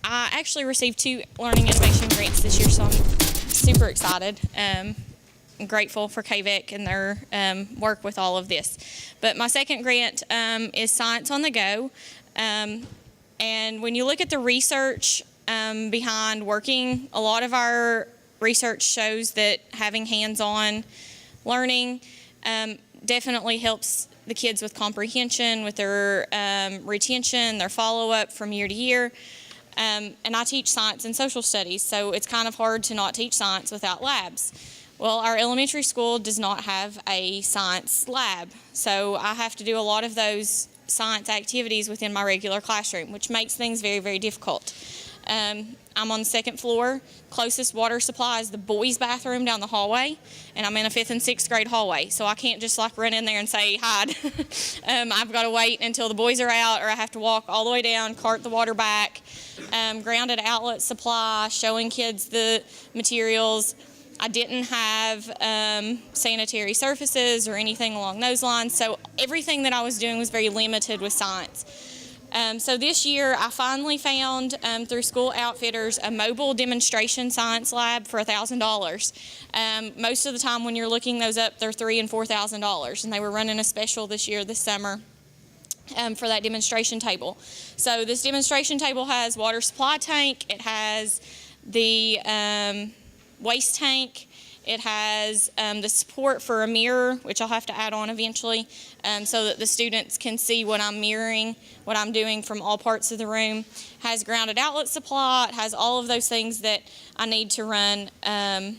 I actually received 2 Learning Innovation grants this year, so I'm super excited. I'm grateful for KVEC and their work with all of this. But my second grant is Science on the Go. And when you look at the research behind working, a lot of our research shows that having hands-on learning definitely helps the kids with comprehension, with their retention, their follow-up from year to year. And I teach science and social studies, so it's kind of hard to not teach science without labs. Well, our elementary school does not have a science lab, so I have to do a lot of those science activities within my regular classroom, which makes things very, very difficult. I'm on the 2nd floor. Closest water supply is the boys' bathroom down the hallway, and I'm in a 5th and 6th grade hallway, so I can't just like run in there and say hide. I've got to wait until the boys are out, or I have to walk all the way down, cart the water back. Grounded outlet supply, showing kids the materials. I didn't have sanitary surfaces or anything along those lines, so everything that I was doing was very limited with science. So this year I finally found through School Outfitters a mobile demonstration science lab for $1,000. Most of the time when you're looking those up, they're $3,000 and $4,000, and they were running a special this summer for that demonstration table. So this demonstration table has water supply tank, it has the waste tank, it has the support for a mirror, which I'll have to add on eventually, so that the students can see what I'm mirroring, what I'm doing from all parts of the room. It has grounded outlet supply, it has all of those things that I need to run a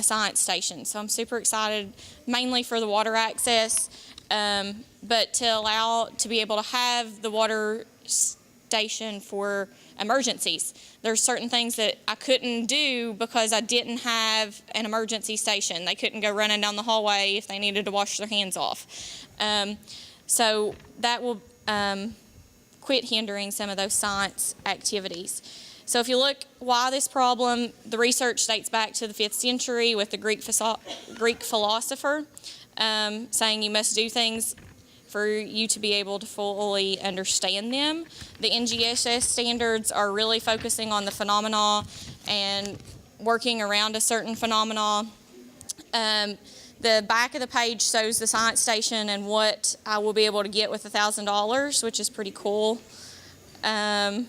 science station. So I'm super excited, mainly for the water access, but to be able to have the water station for emergencies. There's certain things that I couldn't do because I didn't have an emergency station. They couldn't go running down the hallway if they needed to wash their hands off. So that will quit hindering some of those science activities. So if you look why this problem, the research dates back to the 5th century with the Greek philosopher saying you must do things for you to be able to fully understand them. The NGSS standards are really focusing on the phenomena and working around a certain phenomena. The back of the page shows the science station and what I will be able to get with $1,000, which is pretty cool. The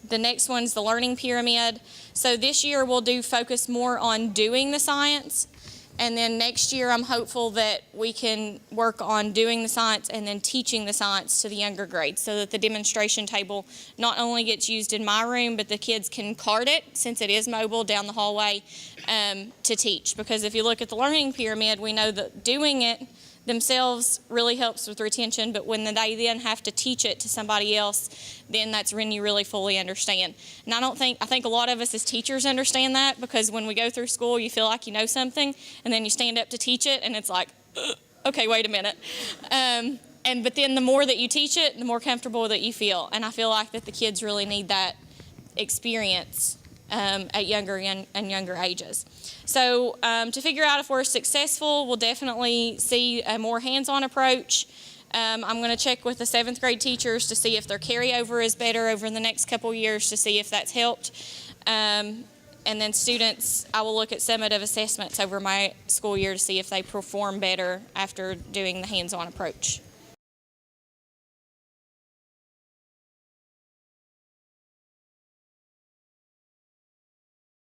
next one's the learning pyramid. So this year we'll focus more on doing the science. And then next year, I'm hopeful that we can work on doing the science and then teaching the science to the younger grades so that the demonstration table not only gets used in my room, but the kids can cart it, since it is mobile, down the hallway to teach. Because if you look at the learning pyramid, we know that doing it themselves really helps with retention, but when they then have to teach it to somebody else, then that's when you really fully understand. And I think a lot of us as teachers understand that, because when we go through school, you feel like you know something, and then you stand up to teach it, and it's like, okay, wait a minute. But then the more that you teach it, the more comfortable that you feel. And I feel like that the kids really need that experience at younger and younger ages. So to figure out if we're successful, we'll definitely see a more hands-on approach. I'm going to check with the 7th grade teachers to see if their carryover is better over the next couple years, to see if that's helped. And then students, I will look at summative assessments over my school year to see if they perform better after doing the hands-on approach.